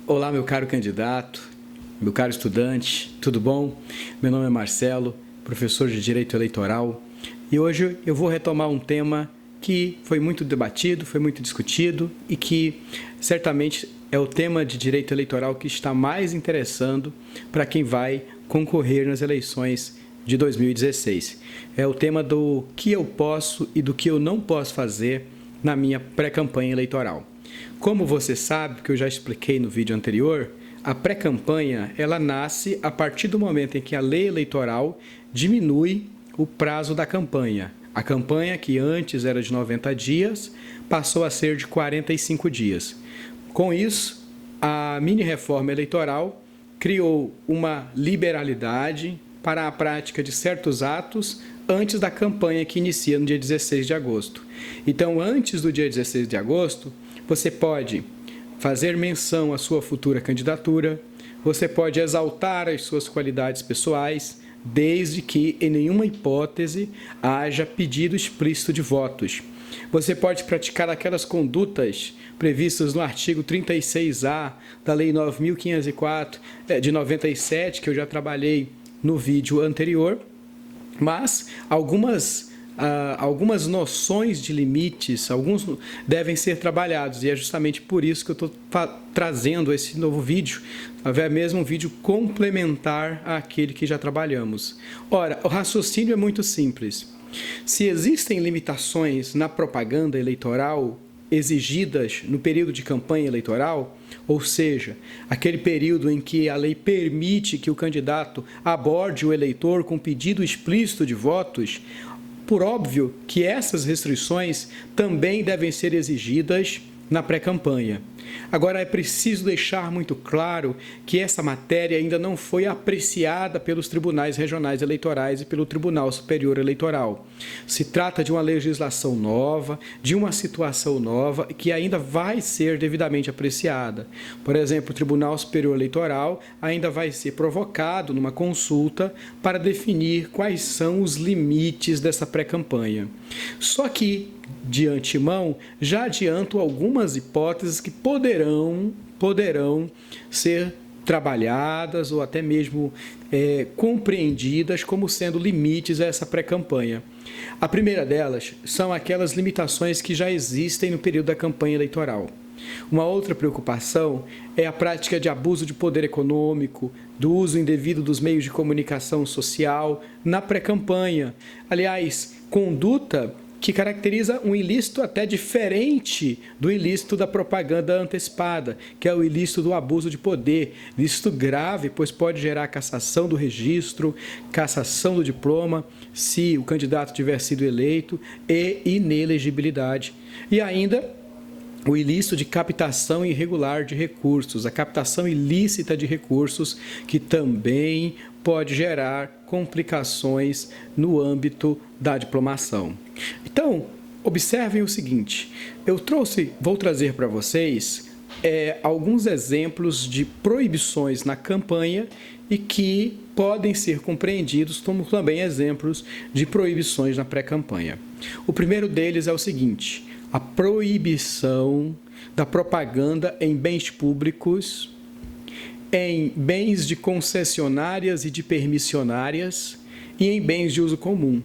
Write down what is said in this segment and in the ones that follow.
Olá, meu caro candidato, meu caro estudante, tudo bom? Meu nome é Marcelo, professor de Direito Eleitoral, e hoje eu vou retomar um tema que foi muito debatido, foi muito discutido e que certamente é o tema de Direito Eleitoral que está mais interessando para quem vai concorrer nas eleições de 2016. É o tema do que eu posso e do que eu não posso fazer na minha pré-campanha eleitoral. Como você sabe, que eu já expliquei no vídeo anterior, a pré-campanha ela nasce a partir do momento em que a lei eleitoral diminui o prazo da campanha. A campanha, que antes era de 90 dias, passou a ser de 45 dias. Com isso, a mini-reforma eleitoral criou uma liberalidade para a prática de certos atos antes da campanha que inicia no dia 16 de agosto. Então, antes do dia 16 de agosto, você pode fazer menção à sua futura candidatura, você pode exaltar as suas qualidades pessoais, desde que em nenhuma hipótese haja pedido explícito de votos. Você pode praticar aquelas condutas previstas no artigo 36A da Lei 9.504 de 97, que eu já trabalhei no vídeo anterior, mas algumas noções de limites, alguns devem ser trabalhados, e é justamente por isso que eu estou trazendo esse novo vídeo, é mesmo um vídeo complementar àquele que já trabalhamos. Ora, o raciocínio é muito simples. Se existem limitações na propaganda eleitoral exigidas no período de campanha eleitoral, ou seja, aquele período em que a lei permite que o candidato aborde o eleitor com pedido explícito de votos, por óbvio que essas restrições também devem ser exigidas na pré-campanha. Agora, é preciso deixar muito claro que essa matéria ainda não foi apreciada pelos tribunais regionais eleitorais e pelo Tribunal Superior Eleitoral. Se trata de uma legislação nova, de uma situação nova que ainda vai ser devidamente apreciada. Por exemplo, o Tribunal Superior Eleitoral ainda vai ser provocado numa consulta para definir quais são os limites dessa pré-campanha. Só que, de antemão, já adianto algumas hipóteses que poderão ser trabalhadas ou até mesmo compreendidas como sendo limites a essa pré-campanha. A primeira delas são aquelas limitações que já existem no período da campanha eleitoral. Uma outra preocupação é a prática de abuso de poder econômico, do uso indevido dos meios de comunicação social na pré-campanha. Aliás, conduta que caracteriza um ilícito até diferente do ilícito da propaganda antecipada, que é o ilícito do abuso de poder. Ilícito grave, pois pode gerar cassação do registro, cassação do diploma, se o candidato tiver sido eleito, e inelegibilidade. E ainda o ilícito de captação irregular de recursos, a captação ilícita de recursos, que também pode gerar complicações no âmbito da diplomação. Então, observem o seguinte, vou trazer para vocês alguns exemplos de proibições na campanha e que podem ser compreendidos como também exemplos de proibições na pré-campanha. O primeiro deles é o seguinte: a proibição da propaganda em bens públicos, em bens de concessionárias e de permissionárias e em bens de uso comum.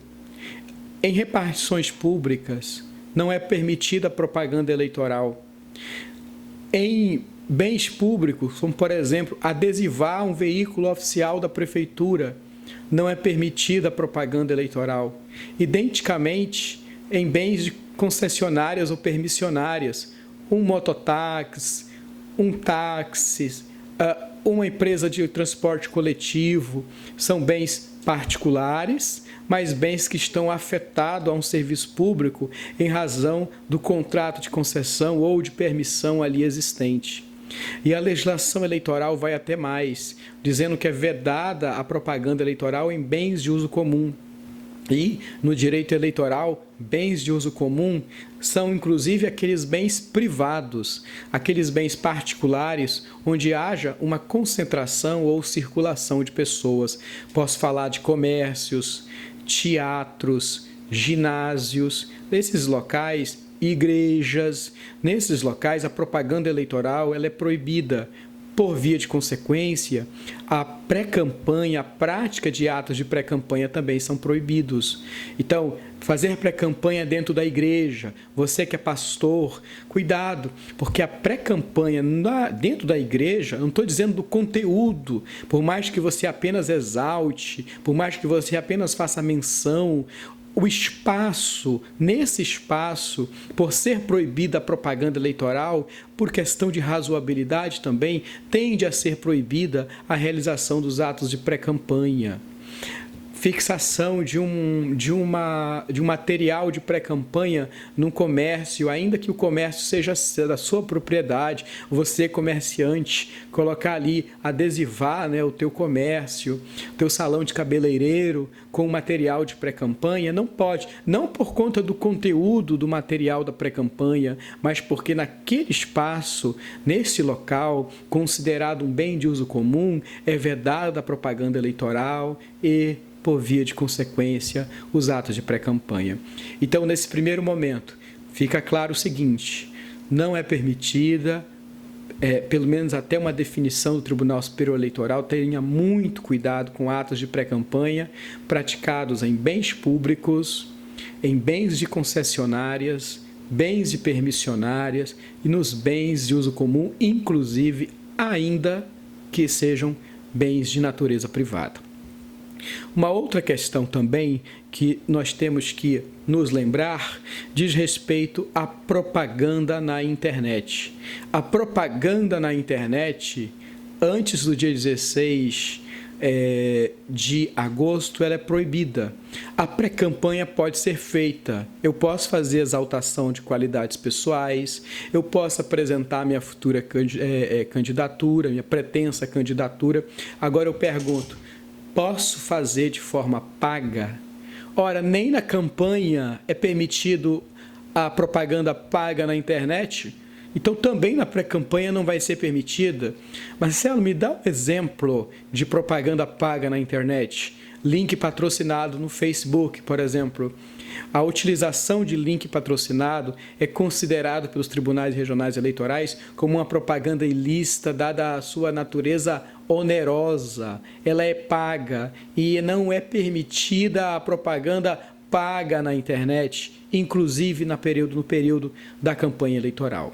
Em repartições públicas, não é permitida a propaganda eleitoral. Em bens públicos, como por exemplo, adesivar um veículo oficial da prefeitura, não é permitida a propaganda eleitoral. Identicamente, em bens de concessionárias ou permissionárias, um mototáxi, um táxi, uma empresa de transporte coletivo, são bens particulares, mas bens que estão afetados a um serviço público em razão do contrato de concessão ou de permissão ali existente. E a legislação eleitoral vai até mais, dizendo que é vedada a propaganda eleitoral em bens de uso comum. E, no direito eleitoral, bens de uso comum são, inclusive, aqueles bens privados, aqueles bens particulares onde haja uma concentração ou circulação de pessoas. Posso falar de comércios, teatros, ginásios, nesses locais, igrejas. Nesses locais, a propaganda eleitoral ela é proibida Por via de consequência, a pré-campanha, a prática de atos de pré-campanha também são proibidos. Então, fazer pré-campanha dentro da igreja, você que é pastor, cuidado, porque a pré-campanha dentro da igreja, não estou dizendo do conteúdo, por mais que você apenas exalte, por mais que você apenas faça menção, o espaço, nesse espaço, por ser proibida a propaganda eleitoral, por questão de razoabilidade também, tende a ser proibida a realização dos atos de pré-campanha. Fixação de um material de pré-campanha num comércio, ainda que o comércio seja da sua propriedade, você comerciante, colocar ali, adesivar, né, o teu comércio, o teu salão de cabeleireiro com material de pré-campanha, não pode, não por conta do conteúdo do material da pré-campanha, mas porque naquele espaço, nesse local, considerado um bem de uso comum, é vedada a propaganda eleitoral e, por via de consequência, os atos de pré-campanha. Então, nesse primeiro momento, fica claro o seguinte: não é permitida, pelo menos até uma definição do Tribunal Superior Eleitoral, tenha muito cuidado com atos de pré-campanha praticados em bens públicos, em bens de concessionárias, bens de permissionárias e nos bens de uso comum, inclusive ainda que sejam bens de natureza privada. Uma outra questão também que nós temos que nos lembrar diz respeito à propaganda na internet. A propaganda na internet, antes do dia 16 de agosto, ela é proibida. A pré-campanha pode ser feita. Eu posso fazer exaltação de qualidades pessoais, eu posso apresentar minha futura candidatura, minha pretensa candidatura. Agora eu pergunto, posso fazer de forma paga? Ora, nem na campanha é permitido a propaganda paga na internet, então também na pré-campanha não vai ser permitida. Marcelo, me dá um exemplo de propaganda paga na internet. Link patrocinado no Facebook, por exemplo. A utilização de link patrocinado é considerado pelos tribunais regionais eleitorais como uma propaganda ilícita, dada a sua natureza onerosa. Ela é paga e não é permitida a propaganda paga na internet, inclusive no período da campanha eleitoral.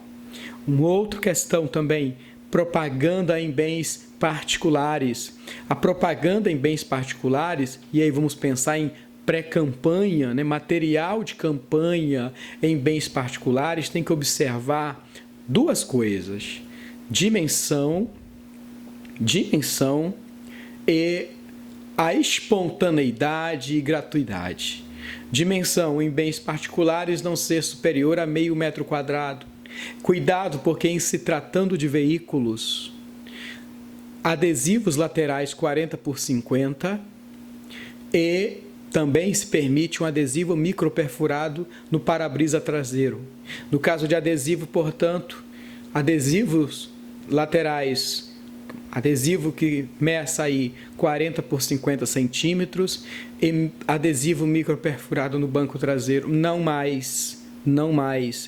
Uma outra questão também, propaganda em bens particulares. A propaganda em bens particulares, e aí vamos pensar em pré-campanha, né, material de campanha em bens particulares, tem que observar duas coisas: dimensão e a espontaneidade e gratuidade. Dimensão em bens particulares não ser superior a meio metro quadrado. Cuidado, porque em se tratando de veículos, adesivos laterais 40 por 50 e também se permite um adesivo microperfurado no para-brisa traseiro. No caso de adesivo, portanto, adesivos laterais, adesivo que meça aí 40 por 50 centímetros e adesivo microperfurado no banco traseiro, não mais,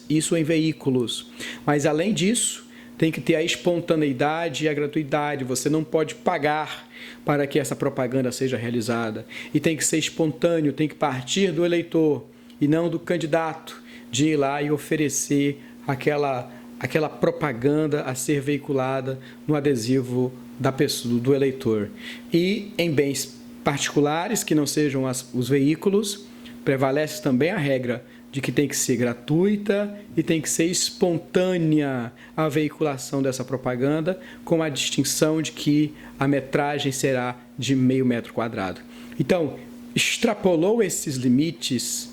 isso em veículos. Mas além disso, tem que ter a espontaneidade e a gratuidade. Você não pode pagar para que essa propaganda seja realizada. E tem que ser espontâneo, tem que partir do eleitor e não do candidato de ir lá e oferecer aquela propaganda a ser veiculada no adesivo da pessoa, do eleitor. E em bens particulares, que não sejam os veículos, prevalece também a regra de que tem que ser gratuita e tem que ser espontânea a veiculação dessa propaganda, com a distinção de que a metragem será de meio metro quadrado. Então, extrapolou esses limites,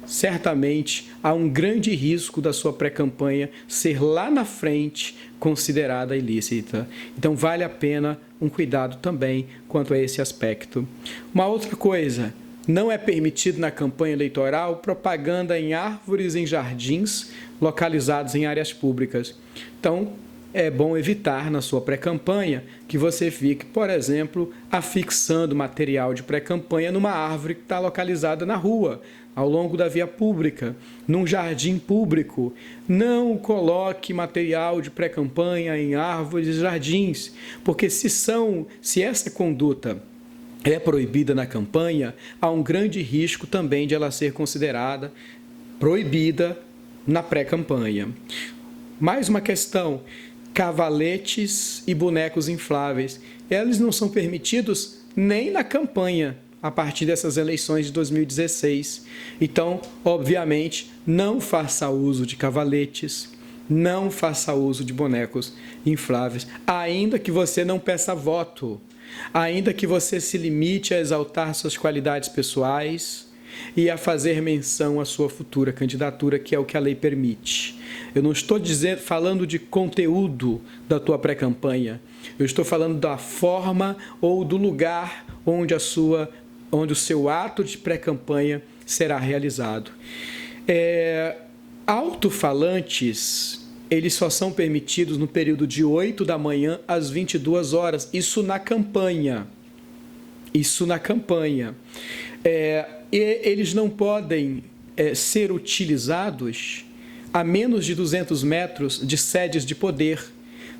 certamente há um grande risco da sua pré-campanha ser lá na frente considerada ilícita. Então, vale a pena um cuidado também quanto a esse aspecto. Uma outra coisa: não é permitido na campanha eleitoral propaganda em árvores em jardins localizados em áreas públicas. Então, é bom evitar na sua pré-campanha que você fique, por exemplo, afixando material de pré-campanha numa árvore que está localizada na rua, ao longo da via pública, num jardim público. Não coloque material de pré-campanha em árvores e jardins, porque se essa conduta é proibida na campanha, há um grande risco também de ela ser considerada proibida na pré-campanha. Mais uma questão: cavaletes e bonecos infláveis. Eles não são permitidos nem na campanha, a partir dessas eleições de 2016. Então, obviamente, não faça uso de cavaletes, não faça uso de bonecos infláveis, ainda que você não peça voto, ainda que você se limite a exaltar suas qualidades pessoais e a fazer menção à sua futura candidatura, que é o que a lei permite. Eu não estou falando de conteúdo da tua pré-campanha, eu estou falando da forma ou do lugar onde o seu ato de pré-campanha será realizado. Alto-falantes, eles só são permitidos no período de 8 da manhã às 22 horas, isso na campanha. Eles não podem ser utilizados a menos de 200 metros de sedes de poder,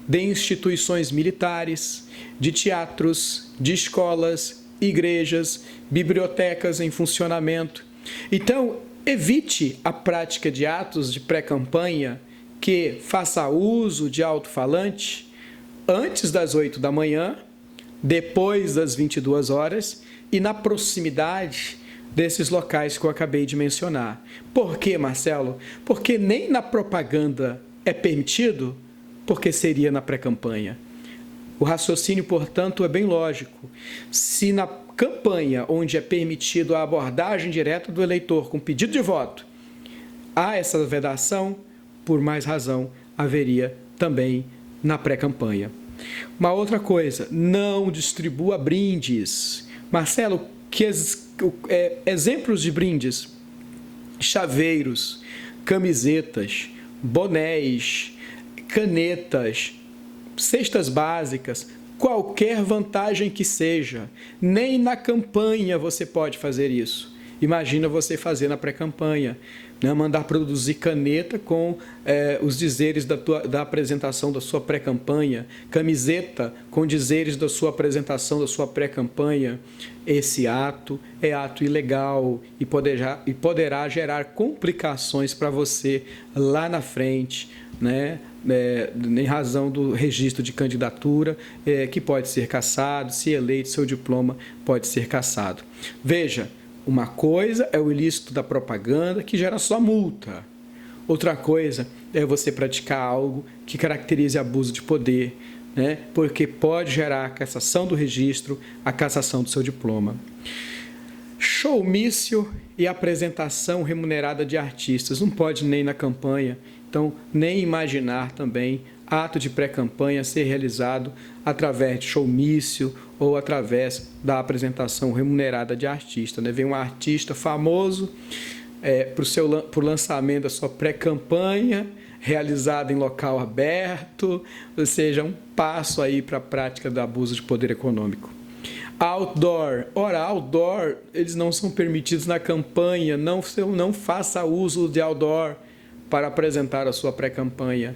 de instituições militares, de teatros, de escolas, igrejas, bibliotecas em funcionamento. Então, evite a prática de atos de pré-campanha que faça uso de alto-falante antes das 8 da manhã, depois das 22 horas e na proximidade desses locais que eu acabei de mencionar. Por quê, Marcelo? Porque nem na propaganda é permitido, porque seria na pré-campanha. O raciocínio, portanto, é bem lógico. Se na campanha, onde é permitido a abordagem direta do eleitor com pedido de voto, há essa vedação, por mais razão haveria também na pré-campanha. Uma outra coisa: não distribua brindes. Marcelo, exemplos de brindes: chaveiros, camisetas, bonés, canetas, cestas básicas, qualquer vantagem que seja. Nem na campanha você pode fazer isso. Imagina você fazer na pré-campanha, né? Mandar produzir caneta com os dizeres da apresentação da sua pré-campanha, camiseta com dizeres da sua apresentação da sua pré-campanha. Esse ato é ato ilegal e poderá gerar complicações para você lá na frente, né? Em razão do registro de candidatura, que pode ser cassado. Se eleito, seu diploma pode ser cassado. Veja, uma coisa é o ilícito da propaganda, que gera só multa. Outra coisa é você praticar algo que caracterize abuso de poder, né? Porque pode gerar a cassação do registro, a cassação do seu diploma. Showmício e apresentação remunerada de artistas. Não pode nem na campanha. Então, nem imaginar também ato de pré-campanha ser realizado através de showmício ou através da apresentação remunerada de artista, né? Vem um artista famoso para o lançamento da sua pré-campanha, realizada em local aberto, ou seja, um passo aí para a prática do abuso de poder econômico. Outdoor. Ora, outdoor, eles não são permitidos na campanha. Não faça uso de outdoor para apresentar a sua pré-campanha,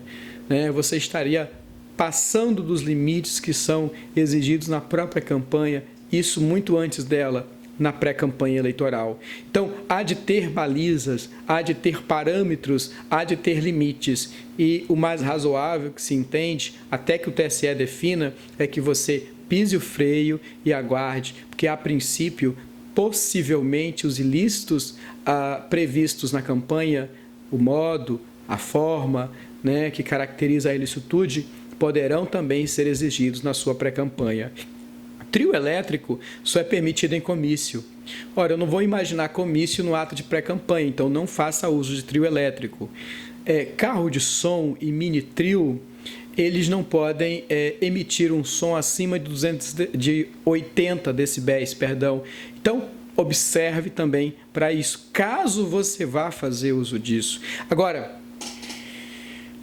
né? Você estaria passando dos limites que são exigidos na própria campanha, isso muito antes dela, na pré-campanha eleitoral. Então, há de ter balizas, há de ter parâmetros, há de ter limites. E o mais razoável que se entende, até que o TSE defina, é que você pise o freio e aguarde, porque, a princípio, possivelmente os ilícitos previstos na campanha, o modo, a forma, né, que caracteriza a ilicitude, poderão também ser exigidos na sua pré-campanha. Trio elétrico só é permitido em comício. Ora, eu não vou imaginar comício no ato de pré-campanha, então não faça uso de trio elétrico. Carro de som e mini trio, eles não podem emitir um som acima de 80 decibéis, perdão. Então, observe também para isso, caso você vá fazer uso disso. Agora,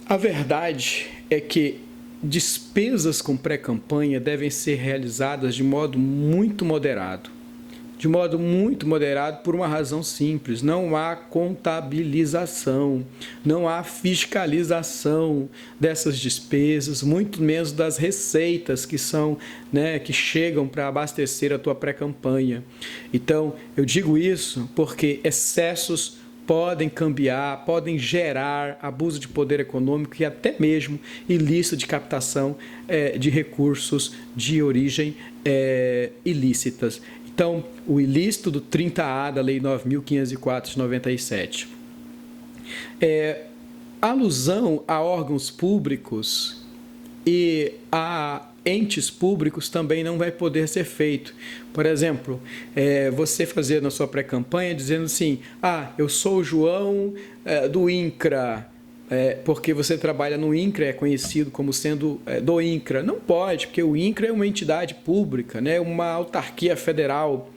a verdade é que despesas com pré-campanha devem ser realizadas de modo muito moderado. De modo muito moderado por uma razão simples: não há contabilização, não há fiscalização dessas despesas, muito menos das receitas que são, que chegam para abastecer a tua pré-campanha. Então, eu digo isso porque excessos podem cambiar, podem gerar abuso de poder econômico e até mesmo ilícito de captação de recursos de origem ilícitas. Então, o ilícito do 30A da Lei 9.504 de 97. Alusão a órgãos públicos e a entes públicos também não vai poder ser feito. Por exemplo, você fazer na sua pré-campanha dizendo assim: eu sou o João do INCRA, porque você trabalha no INCRA, é conhecido como sendo do INCRA. Não pode, porque o INCRA é uma entidade pública, uma autarquia federal.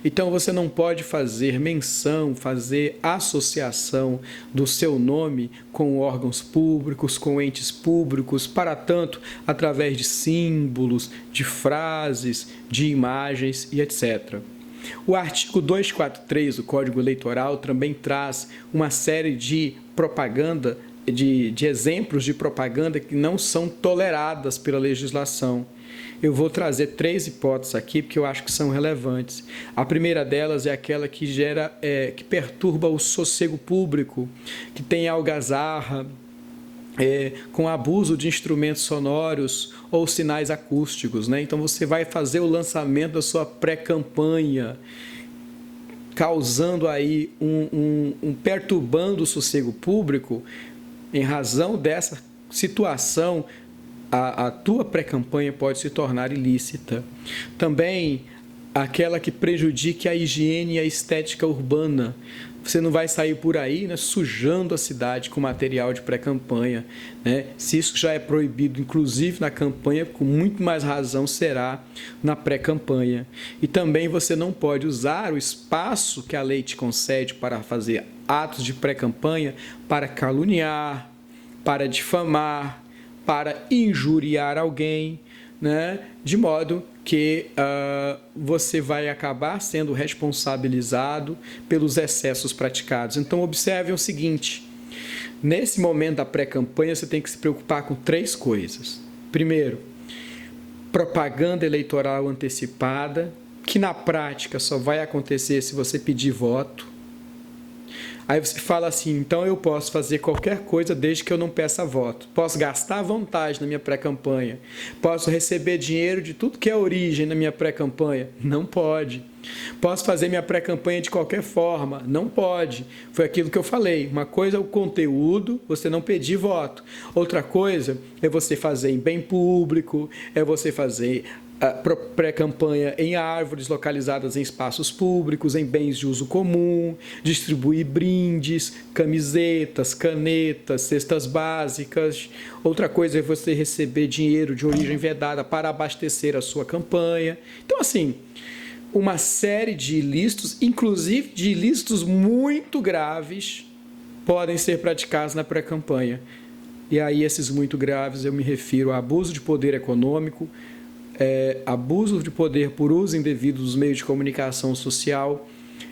Então, você não pode fazer menção, fazer associação do seu nome com órgãos públicos, com entes públicos, para tanto, através de símbolos, de frases, de imagens e etc. O artigo 243 do Código Eleitoral também traz uma série de propaganda, de exemplos de propaganda que não são toleradas pela legislação. Eu vou trazer 3 hipóteses aqui, porque eu acho que são relevantes. A primeira delas é aquela que que perturba o sossego público, que tem algazarra, com abuso de instrumentos sonoros ou sinais acústicos, Então, você vai fazer o lançamento da sua pré-campanha, causando aí perturbando o sossego público. Em razão dessa situação, a tua pré-campanha pode se tornar ilícita. Também aquela que prejudique a higiene e a estética urbana. Você não vai sair por aí sujando a cidade com material de pré-campanha. Se isso já é proibido, inclusive na campanha, com muito mais razão será na pré-campanha. E também você não pode usar o espaço que a lei te concede para fazer atos de pré-campanha para caluniar, para difamar, para injuriar alguém, de modo que você vai acabar sendo responsabilizado pelos excessos praticados. Então, observe o seguinte: nesse momento da pré-campanha, você tem que se preocupar com 3 coisas. Primeiro, propaganda eleitoral antecipada, que na prática só vai acontecer se você pedir voto. Aí você fala assim: então eu posso fazer qualquer coisa desde que eu não peça voto. Posso gastar à vontade na minha pré-campanha. Posso receber dinheiro de tudo que é origem na minha pré-campanha. Não pode. Posso fazer minha pré-campanha de qualquer forma. Não pode. Foi aquilo que eu falei. Uma coisa é o conteúdo, você não pedir voto. Outra coisa é você fazer em bem público, é você fazer pré-campanha em árvores localizadas em espaços públicos, em bens de uso comum, distribuir brindes, camisetas, canetas, cestas básicas. Outra coisa é você receber dinheiro de origem vedada para abastecer a sua campanha. Então, assim, uma série de ilícitos, inclusive de ilícitos muito graves, podem ser praticados na pré-campanha. E aí, esses muito graves, eu me refiro a abuso de poder econômico, abuso de poder por uso indevido dos meios de comunicação social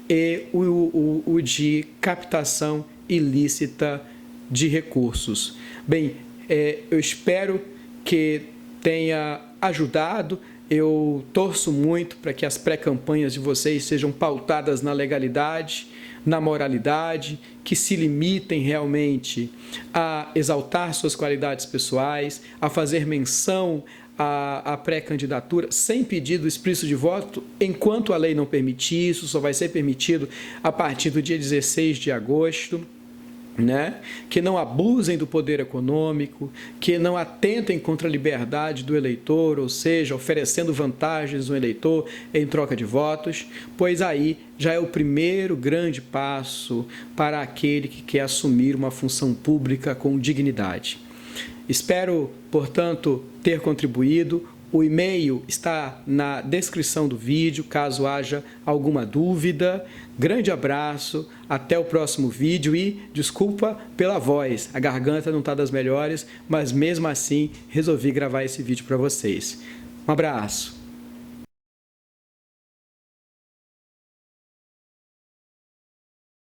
e o de captação ilícita de recursos. Bem, eu espero que tenha ajudado. Eu torço muito para que as pré-campanhas de vocês sejam pautadas na legalidade, na moralidade, que se limitem realmente a exaltar suas qualidades pessoais, a fazer menção a pré-candidatura sem pedido explícito de voto, enquanto a lei não permitir isso. Só vai ser permitido a partir do dia 16 de agosto, que não abusem do poder econômico, que não atentem contra a liberdade do eleitor, ou seja, oferecendo vantagens ao eleitor em troca de votos, pois aí já é o primeiro grande passo para aquele que quer assumir uma função pública com dignidade. Espero, portanto, ter contribuído. O e-mail está na descrição do vídeo, caso haja alguma dúvida. Grande abraço, até o próximo vídeo e desculpa pela voz, a garganta não está das melhores, mas mesmo assim resolvi gravar esse vídeo para vocês. Um abraço!